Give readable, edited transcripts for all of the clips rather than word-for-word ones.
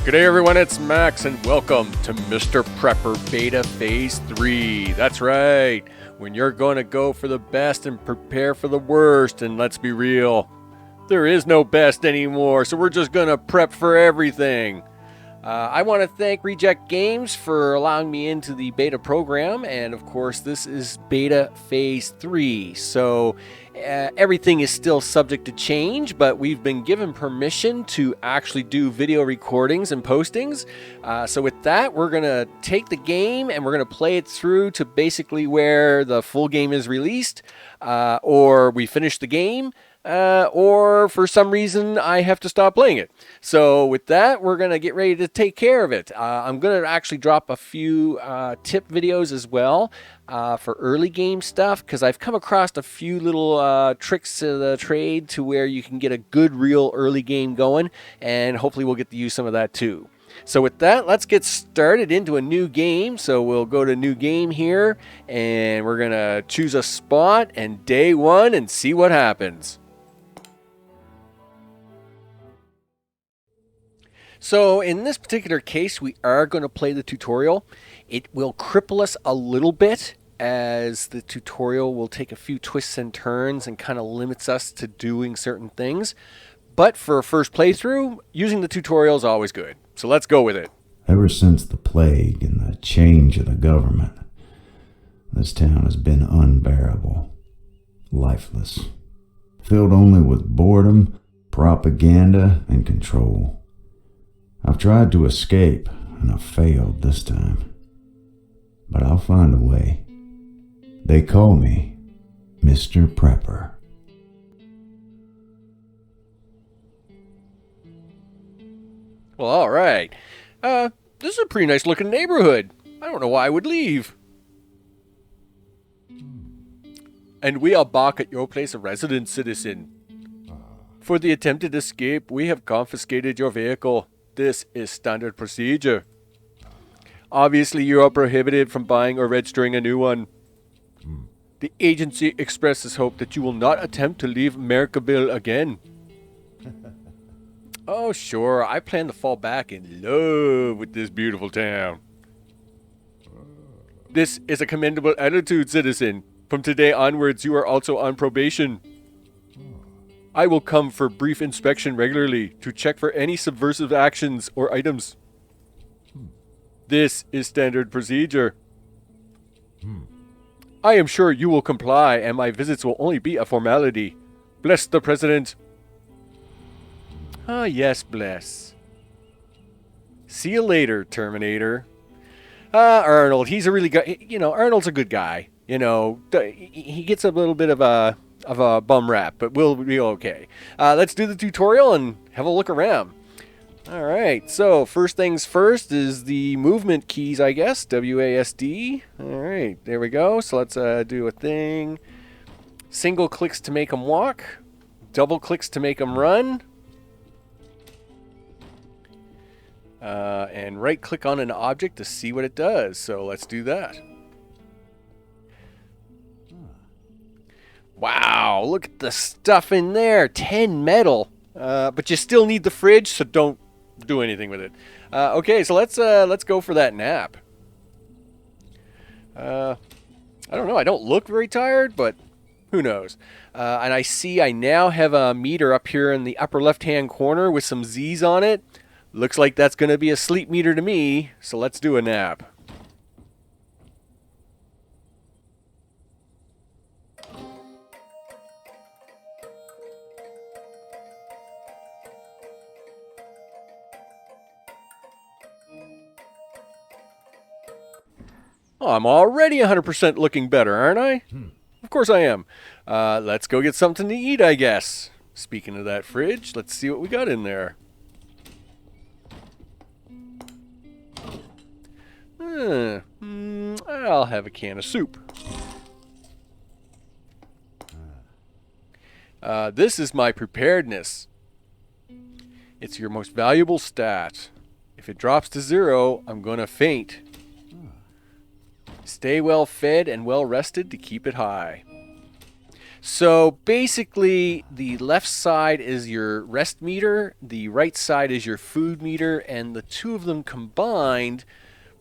G'day everyone, it's Max and welcome to Mr. Prepper Beta Phase 3. That's right, when you're going to go for the best and prepare for the worst. And let's be real, there is no best anymore, so we're just going to prep for everything. I want to thank Reject Games for allowing me into the beta program, and of course this is Beta Phase 3, so everything is still subject to change, but we've been given permission to actually do video recordings and postings. So with that, we're going to take the game and we're going to play it through to basically where the full game is released, or we finish the game, or for some reason I have to stop playing it. So with that, we're going to get ready to take care of it. I'm going to actually drop a few tip videos as well for early game stuff, because I've come across a few little tricks of the trade to where you can get a good real early game going, and hopefully we'll get to use some of that too. So with that, let's get started into a new game. So we'll go to new game here, and we're going to choose a spot and day one and see what happens. So in this particular case, we are going to play the tutorial. It will cripple us a little bit, as the tutorial will take a few twists and turns and kind of limits us to doing certain things. But for a first playthrough, using the tutorial is always good. So let's go with it. Ever since the plague and the change of the government, this town has been unbearable, lifeless, filled only with boredom, propaganda, and control. I've tried to escape, and I've failed this time. But I'll find a way. They call me Mr. Prepper. Well, all right. This is a pretty nice looking neighborhood. I don't know why I would leave. And we are back at your place of residence, citizen. For the attempted escape, we have confiscated your vehicle. This is standard procedure. Obviously, you are prohibited from buying or registering a new one. The agency expresses hope that you will not attempt to leave Americaville again. Oh, sure, I plan to fall back in love with this beautiful town. This is a commendable attitude, citizen. From today onwards, you are also on probation. I will come for brief inspection regularly to check for any subversive actions or items. This is standard procedure. I am sure you will comply, and my visits will only be a formality. Bless the President. Ah, yes, bless. See you later, Terminator. Arnold, he's a really good, Arnold's a good guy. He gets a little bit of a bum rap, but we'll be okay. Let's do the tutorial and have a look around. Alright, so first things first is the movement keys, I guess. WASD. Alright, there we go. So let's do a thing. Single clicks to make them walk. Double clicks to make them run. And right click on an object to see what it does. So let's do that. Wow, look at the stuff in there. 10 metal. But you still need the fridge, so don't do anything with it. Okay, so let's go for that nap. I don't know, I don't look very tired, but who knows. And I see I now have a meter up here in the upper left-hand corner with some Z's on it. Looks like that's going to be a sleep meter to me, so let's do a nap. Oh, I'm already 100% looking better, aren't I? Of course I am. Let's go get something to eat, I guess. Speaking of that fridge, let's see what we got in there. I'll have a can of soup. This is my preparedness. It's your most valuable stat. If it drops to 0, I'm gonna faint. Stay well fed and well rested to keep it high. So basically, the left side is your rest meter, the right side is your food meter, and the two of them combined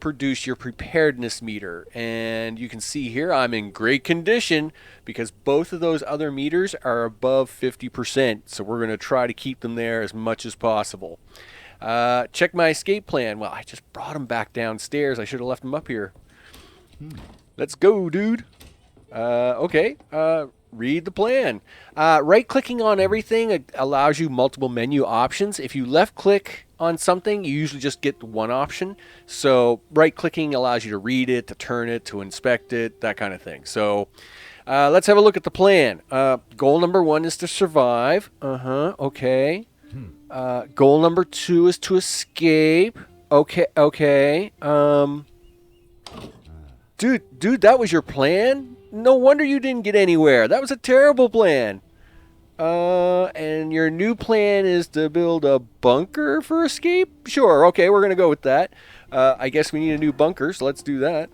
produce your preparedness meter. And you can see here I'm in great condition because both of those other meters are above 50%. So we're going to try to keep them there as much as possible. Check my escape plan. Well, I just brought them back downstairs. I should have left them up here. Let's go, dude. Okay. Read the plan. Right clicking on everything allows you multiple menu options. If you left click on something, you usually just get one option. So right clicking allows you to read it, to turn it, to inspect it, that kind of thing. So let's have a look at the plan. Goal number 1 is to survive. Okay. Goal number 2 is to escape. Okay. Dude, that was your plan? No wonder you didn't get anywhere. That was a terrible plan. And your new plan is to build a bunker for escape? Sure, okay, we're going to go with that. I guess we need a new bunker, so let's do that.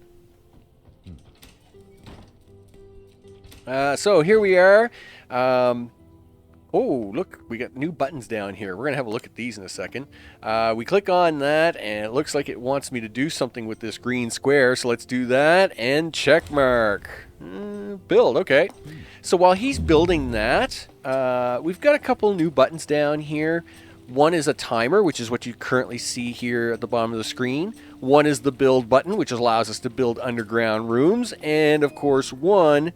So here we are. Oh, look, we got new buttons down here. We're going to have a look at these in a second. We click on that, and it looks like it wants me to do something with this green square, so let's do that, and check mark. Build, okay. So while he's building that, we've got a couple new buttons down here. One is a timer, which is what you currently see here at the bottom of the screen. One is the build button, which allows us to build underground rooms. And, of course, one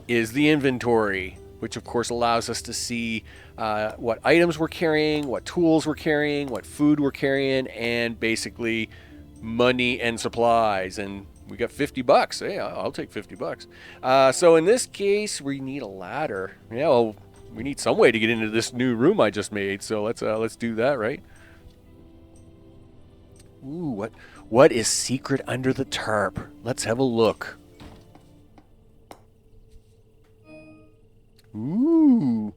is the inventory, which of course allows us to see what items we're carrying, what tools we're carrying, what food we're carrying, and basically money and supplies. And we got $50. Hey, I'll take $50. So in this case, we need a ladder. Yeah, well, we need some way to get into this new room I just made. So let's do that, right? Ooh, what is secret under the tarp? Let's have a look. Ooh.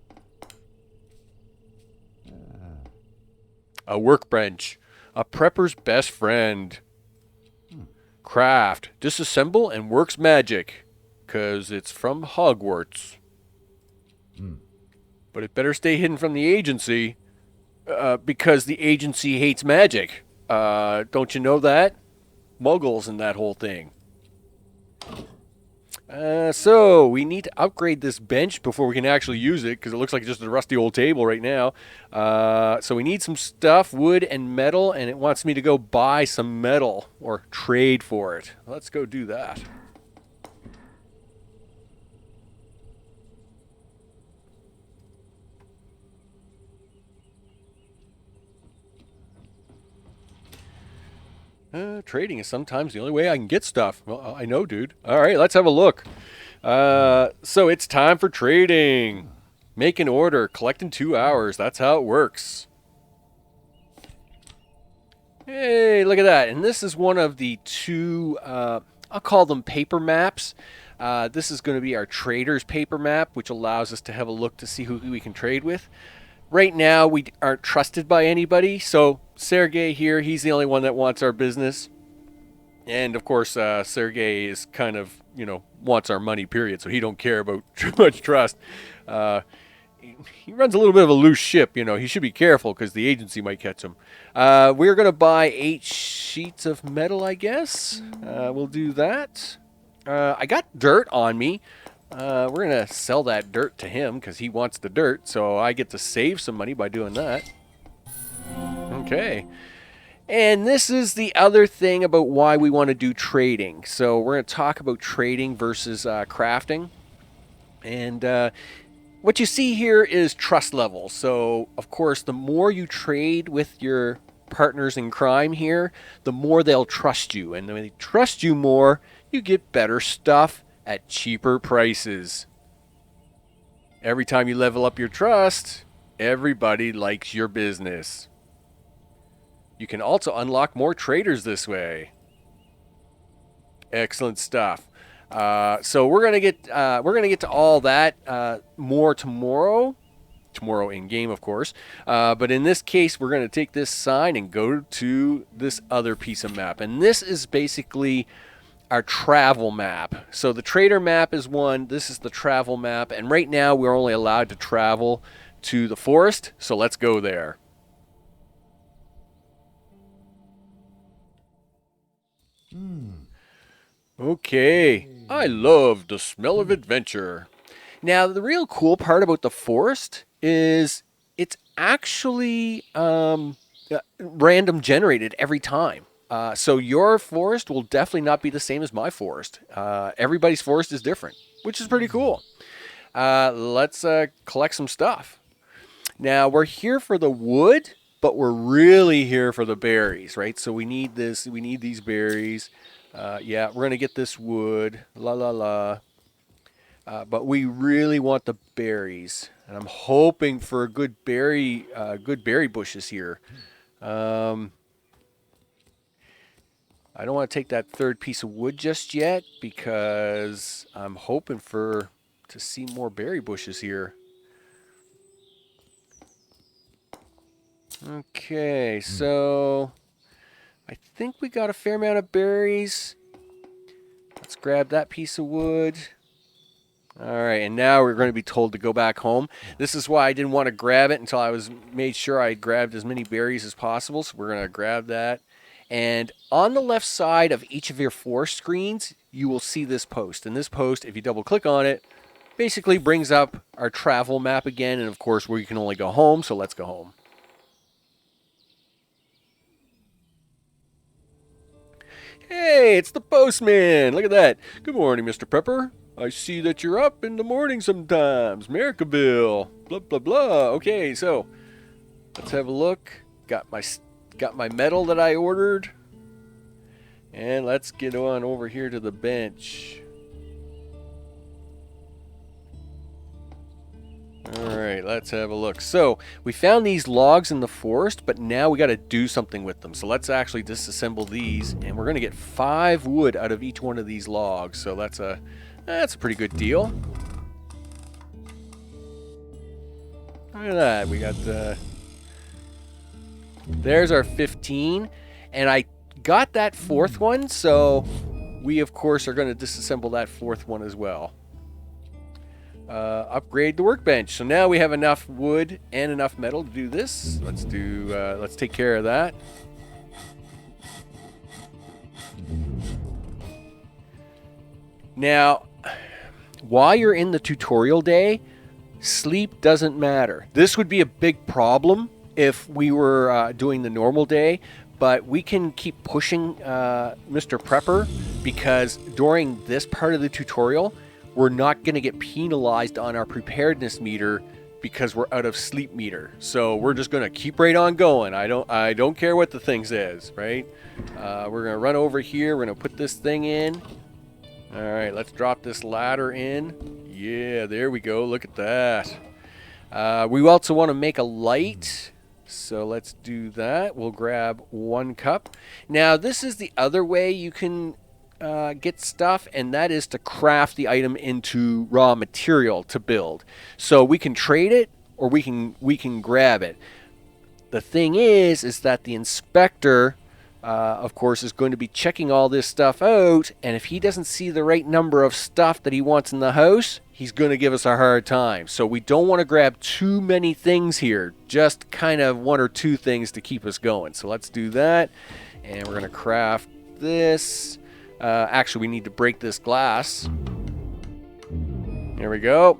A workbench. A prepper's best friend. Craft. Disassemble and works magic. 'Cause it's from Hogwarts. But it better stay hidden from the agency. Because the agency hates magic. Don't you know that? Muggles and that whole thing. So we need to upgrade this bench before we can actually use it because it looks like just a rusty old table right now. So we need some stuff, wood and metal, and it wants me to go buy some metal or trade for it. Let's go do that. Trading is sometimes the only way I can get stuff. Well, I know, dude. All right, let's have a look. So it's time for trading. Make an order. Collect in 2 hours. That's how it works. Hey, look at that. And this is one of the two, I'll call them paper maps. This is going to be our trader's paper map, which allows us to have a look to see who we can trade with. Right now, we aren't trusted by anybody, so Sergey here, he's the only one that wants our business. And, of course, Sergey is kind of, wants our money, period, so he don't care about too much trust. He runs a little bit of a loose ship, He should be careful because the agency might catch him. We're going to buy 8 sheets of metal, I guess. We'll do that. I got dirt on me. We're going to sell that dirt to him because he wants the dirt, so I get to save some money by doing that. Okay. And this is the other thing about why we want to do trading. So we're going to talk about trading versus crafting. And what you see here is trust level. So, of course, the more you trade with your partners in crime here, the more they'll trust you. And when they trust you more, you get better stuff at cheaper prices. Every time you level up your trust, everybody likes your business. You can also unlock more traders this way. Excellent stuff. So we're gonna get to all that more tomorrow. Tomorrow in game, of course. But in this case, we're gonna take this sign and go to this other piece of map, and this is basically our travel map. So the trader map is one. This is the travel map. And right now we're only allowed to travel to the forest. So let's go there. Okay. I love the smell of adventure. Now, the real cool part about the forest is it's actually random generated every time. So your forest will definitely not be the same as my forest. Everybody's forest is different, which is pretty cool. Let's collect some stuff. Now, we're here for the wood, but we're really here for the berries, right? So we need this. We need these berries. Yeah, we're going to get this wood. La, la, la. But we really want the berries, and I'm hoping for good berry bushes here. I don't want to take that third piece of wood just yet because I'm hoping to see more berry bushes here. Okay, so I think we got a fair amount of berries. Let's grab that piece of wood. All right, and now we're going to be told to go back home. This is why I didn't want to grab it until I was made sure I grabbed as many berries as possible. So we're going to grab that. And on the left side of each of your 4 screens, you will see this post. And this post, if you double click on it, basically brings up our travel map again. And of course, where you can only go home. So let's go home. Hey, it's the postman. Look at that. Good morning, Mr. Prepper. I see that you're up in the morning sometimes. Americaville. Blah, blah, blah. Okay, so let's have a look. Got my medal that I ordered. And let's get on over here to the bench. Alright, let's have a look. So, we found these logs in the forest, but now we got to do something with them. So let's actually disassemble these, and we're going to get 5 wood out of each one of these logs. So that's a pretty good deal. Look at that. We got there's our 15, and I got that 4th one, so we of course are going to disassemble that 4th one as well. Upgrade the workbench. So now we have enough wood and enough metal to do this. Let's take care of that. Now, while you're in the tutorial day, sleep doesn't matter. This would be a big problem if we were doing the normal day, but we can keep pushing Mr. Prepper because during this part of the tutorial, we're not going to get penalized on our preparedness meter because we're out of sleep meter. So we're just going to keep right on going. I don't care what the thing says, right? We're going to run over here. We're going to put this thing in. All right, let's drop this ladder in. Yeah, there we go. Look at that. We also want to make a light. So let's do that. We'll grab 1 cup. Now, this is the other way you can get stuff, and that is to craft the item into raw material to build. So we can trade it, or we can grab it. The thing is that the inspector, of course, is going to be checking all this stuff out, and if he doesn't see the right number of stuff that he wants in the house, he's going to give us a hard time. So we don't want to grab too many things here, just kind of 1 or 2 things to keep us going. So let's do that, and we're going to craft this. Actually, we need to break this glass. There we go.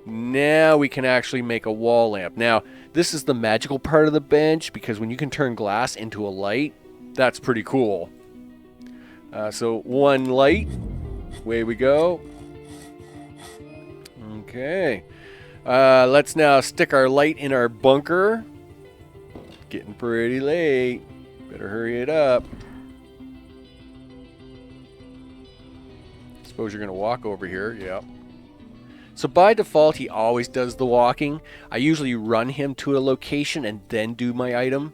Now we can actually make a wall lamp. Now, this is the magical part of the bench, because when you can turn glass into a light, that's pretty cool. So 1 light. Away we go. Okay. Let's now stick our light in our bunker. Getting pretty late. Better hurry it up. Suppose you're going to walk over here. Yep. So by default, he always does the walking. I usually run him to a location and then do my item.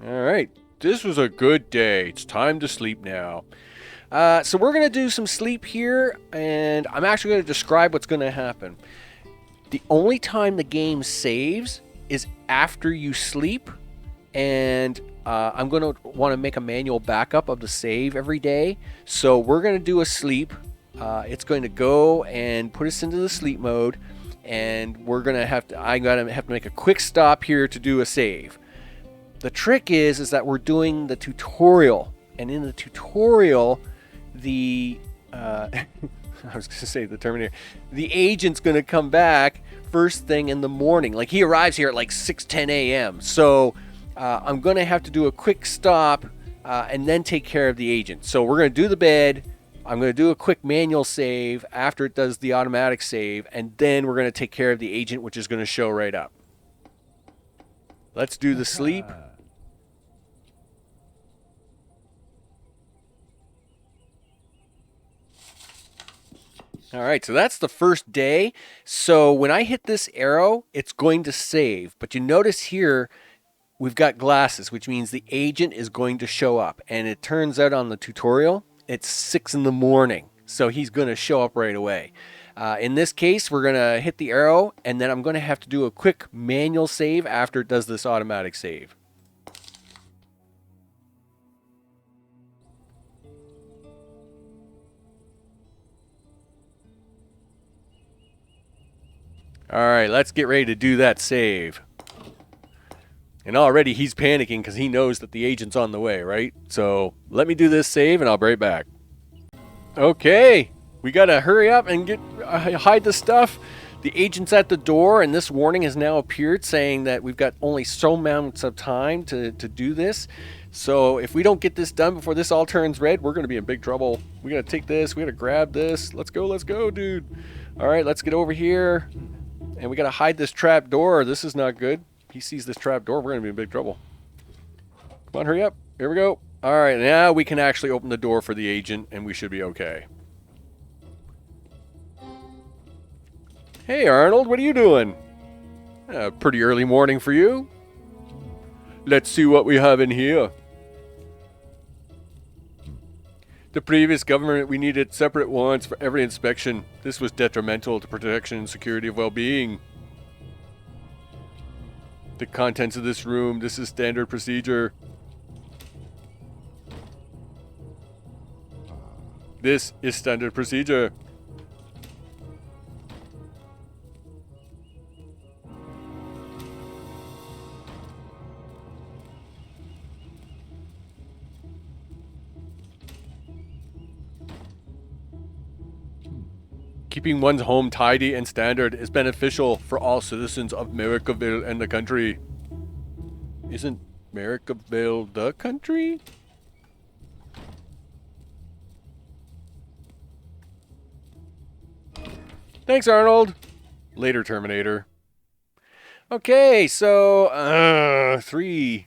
All right. This was a good day. It's time to sleep now. So we're going to do some sleep here, and I'm actually going to describe what's going to happen. The only time the game saves is after you sleep, and I'm going to want to make a manual backup of the save every day. So we're going to do a sleep. It's going to go and put us into the sleep mode, and I'm going to have to make a quick stop here to do a save. The trick is that we're doing the tutorial, and in the tutorial, I was going to say the Terminator, the agent's going to come back first thing in the morning. Like, he arrives here at like 6:10 a.m. So I'm going to have to do a quick stop and then take care of the agent. So we're going to do the bed. I'm going to do a quick manual save after it does the automatic save, and then we're going to take care of the agent, which is going to show right up. Let's do the sleep. All right, so that's the first day. So when I hit this arrow, it's going to save. But you notice here, we've got glasses, which means the agent is going to show up. And it turns out on the tutorial, it's 6 in the morning. So he's going to show up right away. In this case, we're going to hit the arrow, and then I'm going to have to do a quick manual save after it does this automatic save. All right, let's get ready to do that save. And already he's panicking because he knows that the agent's on the way, right? So let me do this save and I'll be right back. Okay, we gotta hurry up and hide the stuff. The agent's at the door, and this warning has now appeared saying that we've got only so amounts of time to do this. So if we don't get this done before this all turns red, we're gonna be in big trouble. We gotta take this, we gotta grab this. Let's go, dude. All right, let's get over here. And we gotta hide this trap door. This is not good. He sees this trap door, we're gonna be in big trouble. Come on, hurry up. Here we go. All right, now we can actually open the door for the agent, and we should be okay. Hey, Arnold, what are you doing? Pretty early morning for you. Let's see what we have in here. The previous government, we needed separate warrants for every inspection. This was detrimental to protection and security of well-being. The contents of this room, this is standard procedure. This is standard procedure. Keeping one's home tidy and standard is beneficial for all citizens of Maricaville and the country. Isn't Maricaville the country? Thanks, Arnold. Later, Terminator. Okay, so 3.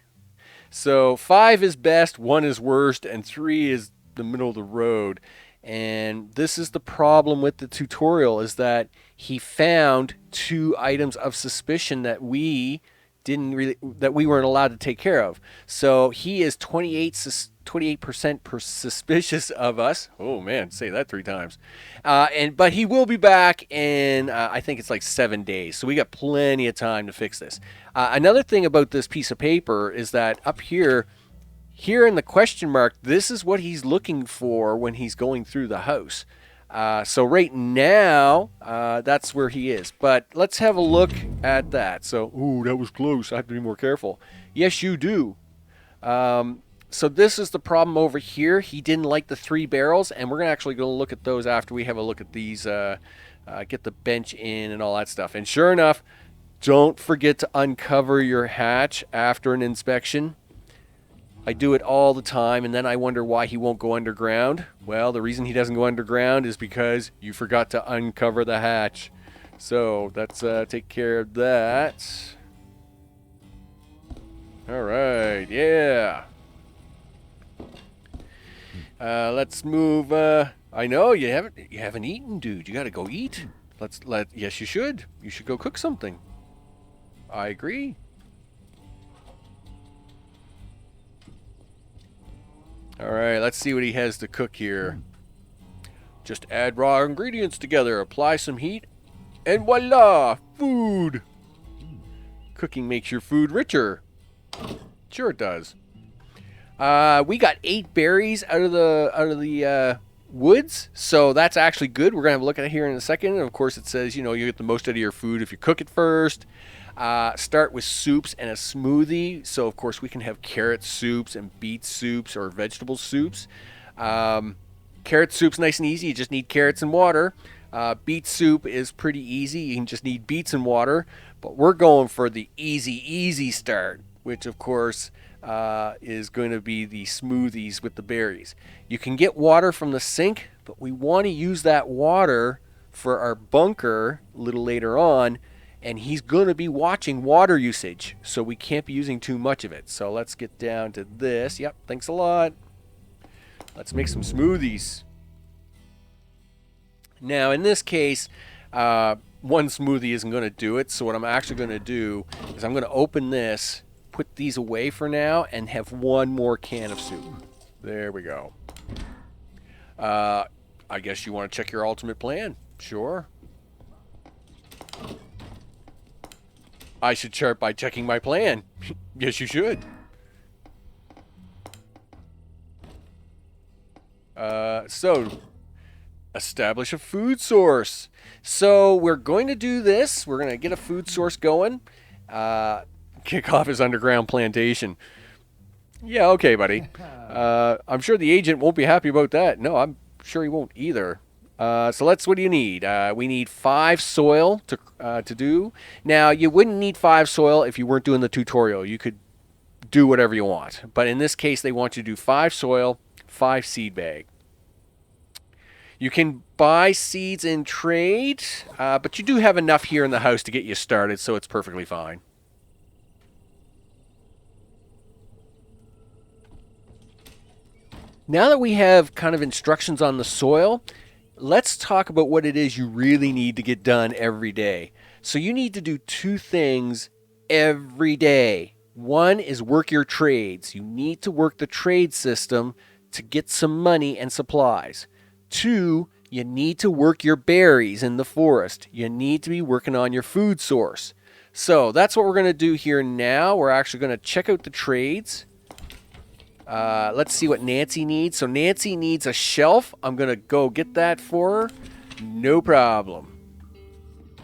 So 5 is best, 1 is worst, and 3 is the middle of the road. And this is the problem with the tutorial, is that he found 2 items of suspicion that we weren't allowed to take care of. So he is 28% suspicious of us. Oh man, say that 3 times. But he will be back in I think it's like 7 days. So we got plenty of time to fix this. Another thing about this piece of paper is that up here in the question mark, this is what he's looking for when he's going through the house. So right now, that's where he is. But let's have a look at that. So, ooh, that was close. I have to be more careful. Yes, you do. So this is the problem over here. He didn't like the 3 barrels, and we're actually going to look at those after we have a look at these, get the bench in and all that stuff. And sure enough, don't forget to uncover your hatch after an inspection. I do it all the time, and then I wonder why he won't go underground. Well, the reason he doesn't go underground is because you forgot to uncover the hatch. So let's take care of that. All right, yeah. Let's move. I know you haven't eaten, dude. You got to go eat. Yes, you should. You should go cook something. I agree. All right, let's see what he has to cook here. Just add raw ingredients together, apply some heat, and voila, food. Cooking makes your food richer. Sure it does. We got 8 berries out of the woods, so that's actually good. We're gonna have a look at it here in a second. And of course, it says you get the most out of your food if you cook it first. Start with soups and a smoothie. So of course we can have carrot soups and beet soups or vegetable soups. Carrot soup's nice and easy. You just need carrots and water. Beet soup is pretty easy. You can just need beets and water. But we're going for the easy start, which of course is going to be the smoothies with the berries. You can get water from the sink, but we want to use that water for our bunker a little later on, and he's going to be watching water usage, so we can't be using too much of it. So let's get down to this. Yep, thanks a lot. Let's make some smoothies. Now, in this case, one smoothie isn't going to do it, so what I'm actually going to do is I'm going to open this, put these away for now, and have one more can of soup. There we go. I guess you want to check your ultimate plan. Sure. I should start by checking my plan. Yes, you should. So, establish a food source. So, we're going to do this. We're going to get a food source going. Kick off his underground plantation. Yeah, okay, buddy. I'm sure the agent won't be happy about that. No, I'm sure he won't either. So what do you need? We need 5 soil to do. Now, you wouldn't need 5 soil if you weren't doing the tutorial. You could do whatever you want. But in this case, they want you to do 5 soil, 5 seed bag. You can buy seeds in trade, but you do have enough here in the house to get you started, so it's perfectly fine. Now that we have kind of instructions on the soil, let's talk about what it is you really need to get done every day. So you need to do 2 things every day. One is work your trades. You need to work the trade system to get some money and supplies. 2, you need to work your berries in the forest. You need to be working on your food source. So that's what we're going to do here now. We're actually going to check out the trades. Let's see what Nancy needs. So Nancy needs a shelf. I'm going to go get that for her. No problem.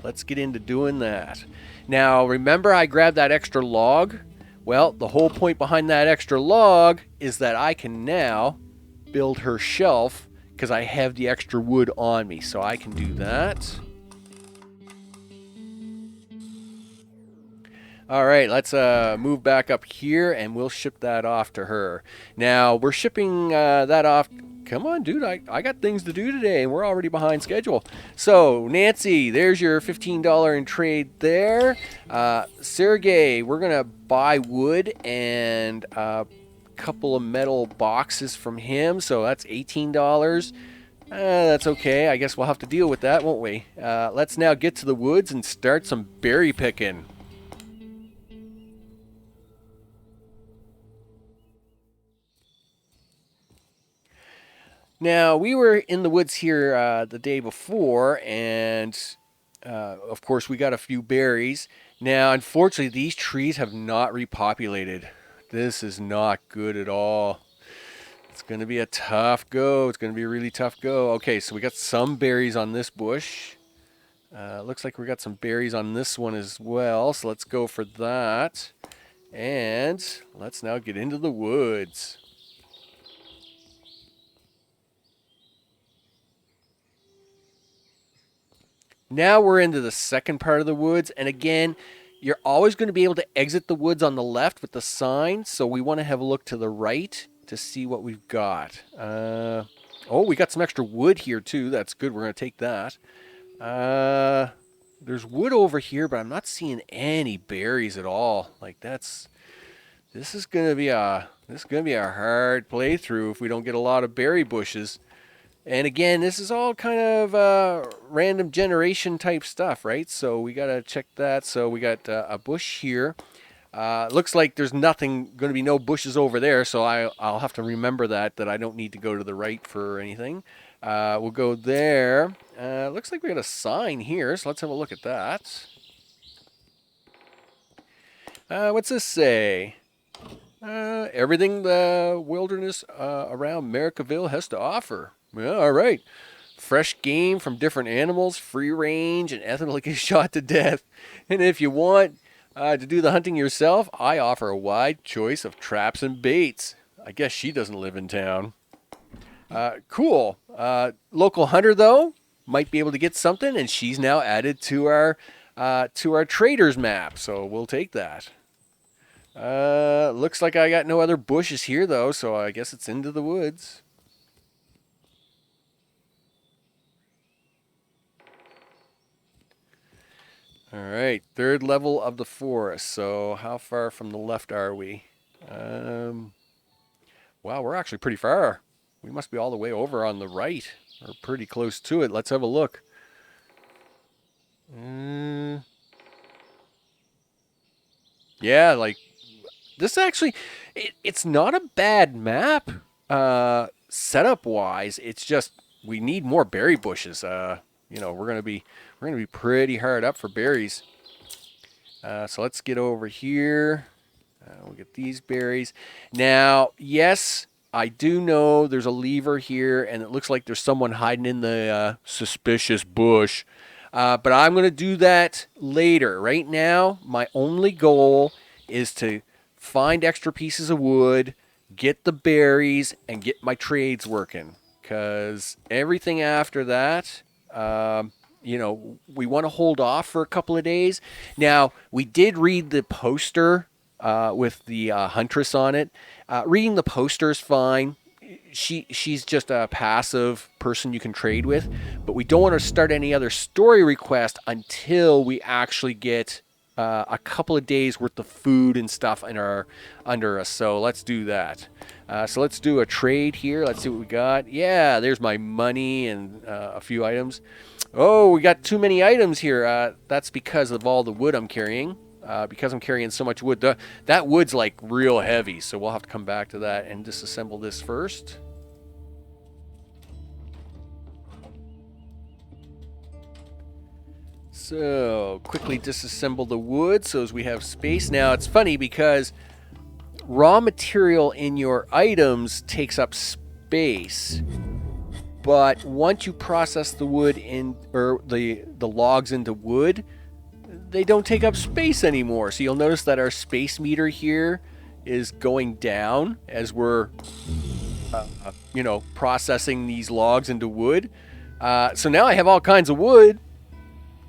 Let's get into doing that. Now, remember I grabbed that extra log? Well, the whole point behind that extra log is that I can now build her shelf because I have the extra wood on me. So I can do that. All right, let's move back up here, and we'll ship that off to her. Now, we're shipping that off. Come on, dude, I got things to do today, and we're already behind schedule. So, Nancy, there's your $15 in trade there. Sergey, we're going to buy wood and a couple of metal boxes from him, so that's $18. That's okay. I guess we'll have to deal with that, won't we? Let's now get to the woods and start some berry picking. Now, we were in the woods here the day before, and of course we got a few berries. Now, unfortunately, these trees have not repopulated. This is not good at all. It's going to be a tough go. It's going to be a really tough go. Okay, so we got some berries on this bush. Looks like we got some berries on this one as well, so let's go for that. And let's now get into the woods. Now we're into the second part of the woods, and again, you're always going to be able to exit the woods on the left with the sign, so we want to have a look to the right to see what we've got. Oh, we got some extra wood here too. That's good. We're going to take that. There's wood over here, but I'm not seeing any berries at all. Like this is going to be a hard playthrough if we don't get a lot of berry bushes. And again, this is all kind of random generation type stuff, right? So we got to check that. So we got a bush here. Looks like there's going to be no bushes over there, so I'll have to remember that I don't need to go to the right for anything. We'll go there. Looks like we got a sign here, so let's have a look at that. What's this say? Everything the wilderness around Americaville has to offer. Yeah, all right. Fresh game from different animals, free range, and ethically shot to death. And if you want to do the hunting yourself, I offer a wide choice of traps and baits. I guess she doesn't live in town. Cool. Local hunter though might be able to get something, and she's now added to our traders map. So we'll take that. Looks like I got no other bushes here though, so I guess it's into the woods. All right, third level of the forest. So how far from the left are we? Wow, we're actually pretty far. We must be all the way over on the right, or pretty close to it. Let's have a look. Yeah, like this actually, it's not a bad map setup wise. It's just we need more berry bushes. We're gonna be pretty hard up for berries. So let's get over here. We'll get these berries. Now, yes, I do know there's a lever here, and it looks like there's someone hiding in the suspicious bush. But I'm going to do that later. Right now, my only goal is to find extra pieces of wood, get the berries, and get my trades working. Because everything after that, we want to hold off for a couple of days. Now, we did read the poster with the huntress on it. Reading the poster is fine. She's just a passive person you can trade with, but we don't want to start any other story request until we actually get a couple of days worth of food and stuff under us. So let's do that. So let's do a trade here. Let's see what we got. Yeah, there's my money and a few items. Oh, we got too many items here. That's because of all the wood I'm carrying. Because I'm carrying so much wood. That wood's like real heavy, so we'll have to come back to that and disassemble this first. So, quickly disassemble the wood so as we have space. Now, it's funny because raw material in your items takes up space. But once you process the wood or the logs into wood, they don't take up space anymore. So you'll notice that our space meter here is going down as we're processing these logs into wood. So now I have all kinds of wood,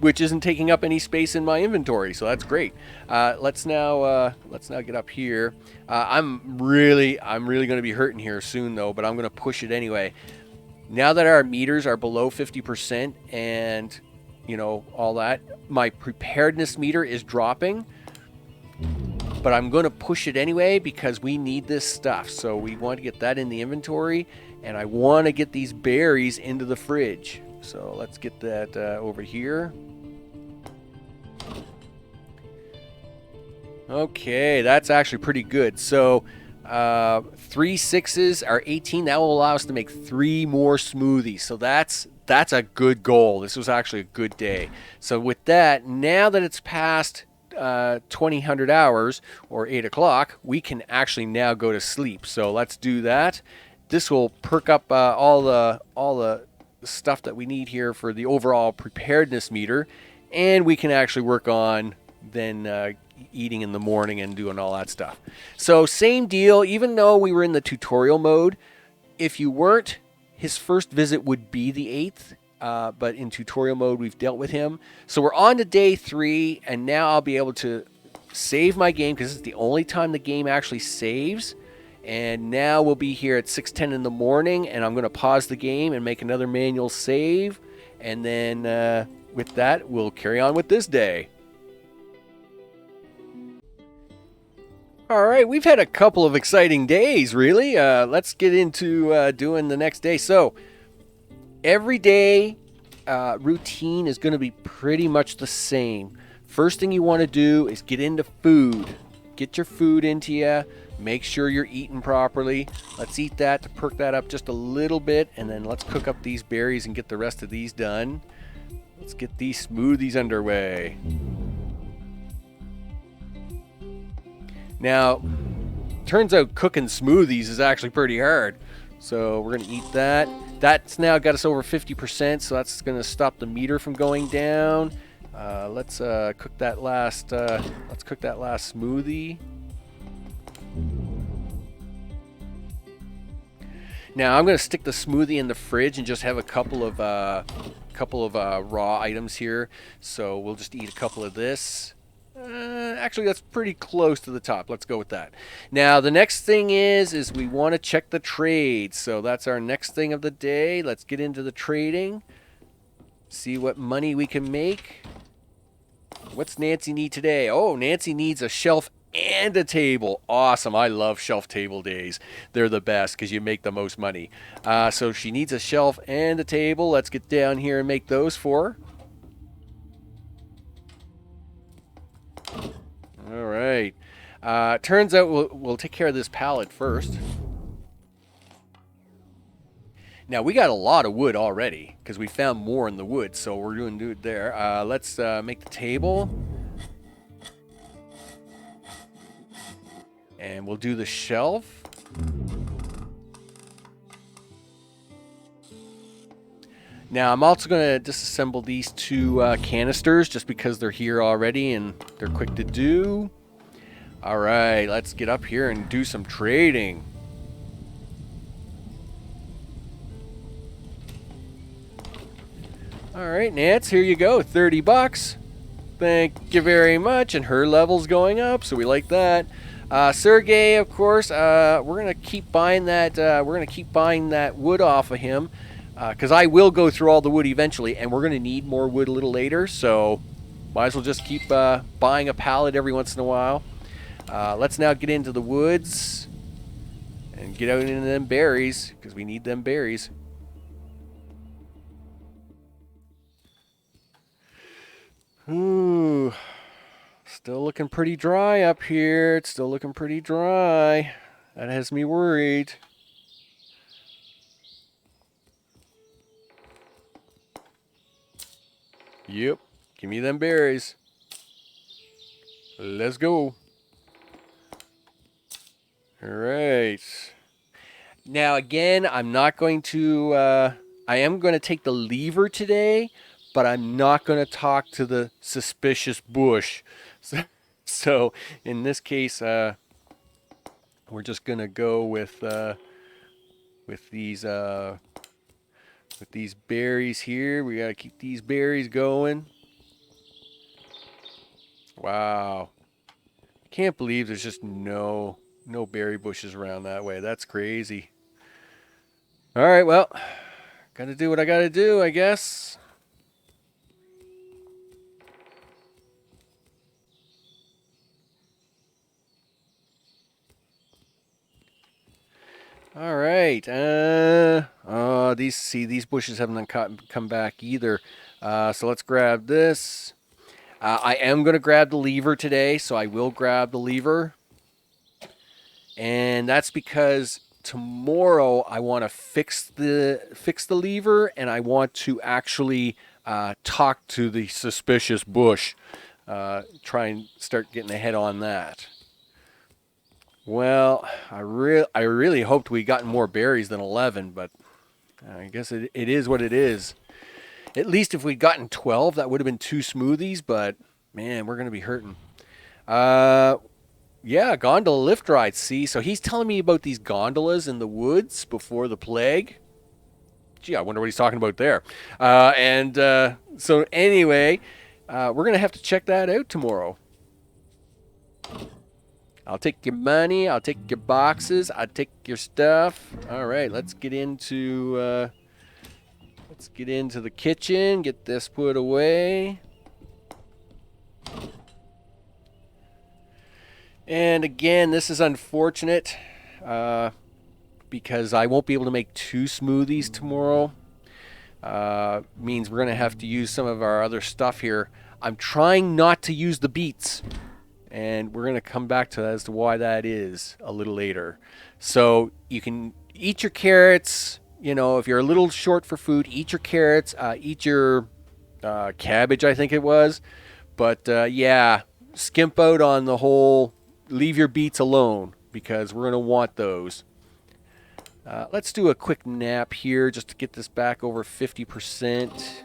which isn't taking up any space in my inventory. So that's great. Let's now get up here. I'm really going to be hurting here soon though, but I'm going to push it anyway. Now that our meters are below 50% and all that, my preparedness meter is dropping, but I'm going to push it anyway because we need this stuff. So we want to get that in the inventory, and I want to get these berries into the fridge. So let's get that over here. Okay, that's actually pretty good. So 3 6s are 18. That will allow us to make 3 more smoothies. So that's a good goal. This was actually a good day. So with that, now that it's past 2000 hours or 8 o'clock, we can actually now go to sleep. So let's do that. This will perk up all the stuff that we need here for the overall preparedness meter, and we can actually work on then eating in the morning and doing all that stuff. So same deal, even though we were in the tutorial mode, if you weren't, his first visit would be the 8th, but in tutorial mode we've dealt with him. So we're on to day 3, and now I'll be able to save my game because it's the only time the game actually saves. And now we'll be here at 6:10 in the morning, and I'm going to pause the game and make another manual save, and then with that we'll carry on with this day. All right, we've had a couple of exciting days, really. Let's get into doing the next day. So, every day routine is going to be pretty much the same. First thing you want to do is get into food. Get your food into you. Make sure you're eating properly. Let's eat that to perk that up just a little bit, and then let's cook up these berries and get the rest of these done. Let's get these smoothies underway. Now, turns out cooking smoothies is actually pretty hard. So we're going to eat that. That's now got us over 50%, so that's going to stop the meter from going down. Let's cook that last smoothie. Now I'm going to stick the smoothie in the fridge and just have a couple of raw items here. So we'll just eat a couple of this. Actually, that's pretty close to the top. Let's go with that. Now, the next thing is we want to check the trade. So that's our next thing of the day. Let's get into the trading. See what money we can make. What's Nancy need today? Oh, Nancy needs a shelf and a table. Awesome. I love shelf table days. They're the best because you make the most money. So she needs a shelf and a table. Let's get down here and make those for her. All right. Turns out we'll take care of this pallet first. Now, we got a lot of wood already because we found more in the wood, so we're doing good there. Let's make the table. And we'll do the shelf. Now, I'm also going to disassemble these two canisters just because they're here already and they're quick to do. All right, let's get up here and do some trading. All right, Nance, here you go, 30 bucks. Thank you very much, and her level's going up, so we like that. Sergey, of course, we're gonna keep buying that. We're gonna keep buying that wood off of him, because I will go through all the wood eventually, and we're gonna need more wood a little later. So, might as well just keep buying a pallet every once in a while. Let's now get into the woods and get out into them berries, because we need them berries. Ooh, still looking pretty dry up here. It's still looking pretty dry. That has me worried. Yep, give me them berries. Let's go. All right. Now again, I'm not going to, I am going to take the lever today, but I'm not going to talk to the suspicious bush. So in this case, we're just going to go with these berries here. We got to keep these berries going. Wow. Can't believe there's just no berry bushes around that way. That's crazy. All right, well, got to do what I got to do, I guess. All right. These bushes haven't come back either. So let's grab this. I am going to grab the lever today, so I will grab the lever. And that's because tomorrow I want to fix the lever, and I want to actually talk to the suspicious bush. Try and start getting ahead on that. Well, I really hoped we got more berries than 11, but I guess it is what it is. At least if we'd gotten 12, that would have been 2 smoothies, but man, we're going to be hurting. Yeah, gondola lift ride, see? So he's telling me about these gondolas in the woods before the plague. Gee, I wonder what he's talking about there. So anyway, we're going to have to check that out tomorrow. I'll take your money. I'll take your boxes. I'll take your stuff. All right, let's get into the kitchen. Get this put away. And again, this is unfortunate because I won't be able to make 2 smoothies tomorrow. Means we're going to have to use some of our other stuff here. I'm trying not to use the beets. And we're going to come back to that as to why that is a little later. So you can eat your carrots. You know, if you're a little short for food, eat your carrots. Eat your cabbage, I think it was. But yeah, skimp out on the whole, leave your beets alone. because we're going to want those. Let's do a quick nap here just to get this back over 50%.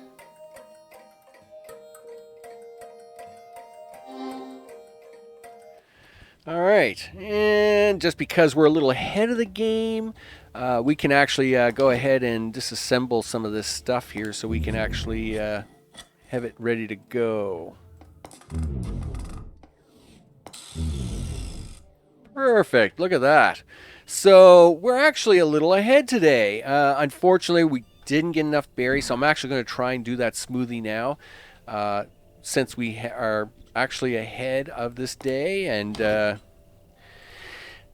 All right, and just because we're a little ahead of the game, we can actually go ahead and disassemble some of this stuff here so we can actually have it ready to go. Perfect, look at that. So we're actually a little ahead today. Unfortunately, we didn't get enough berries, so I'm actually going to try and do that smoothie now since we are actually ahead of this day. And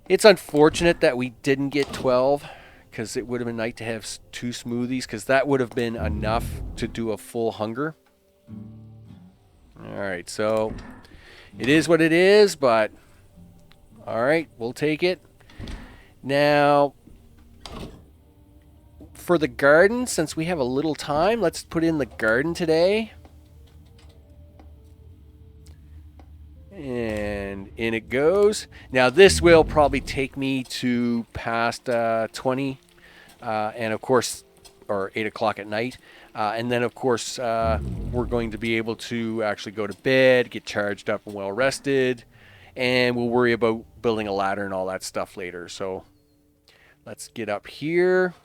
it's unfortunate that we didn't get 12 because it would have been nice to have 2 smoothies because that would have been enough to do a full hunger. All right, so it is what it is, but all right, we'll take it. Now, for the garden, since we have a little time, let's put in the garden today. And in it goes. Now, this will probably take me to past 20, and of course, or 8 o'clock at night. And then, of course, we're going to be able to actually go to bed, get charged up and well rested, and we'll worry about building a ladder and all that stuff later. So let's get up here.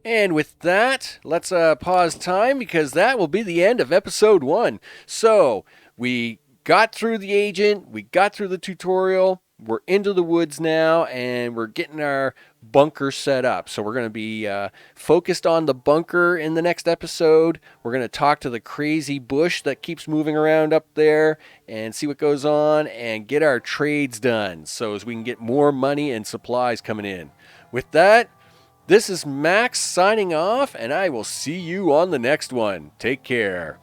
And with that, let's pause time because that will be the end of episode 1. So we got through the agent, we got through the tutorial, we're into the woods now, and we're getting our bunker set up. So we're going to be focused on the bunker in the next episode. We're going to talk to the crazy bush that keeps moving around up there and see what goes on and get our trades done so as we can get more money and supplies coming in. With that, this is Max signing off, and I will see you on the next one. Take care.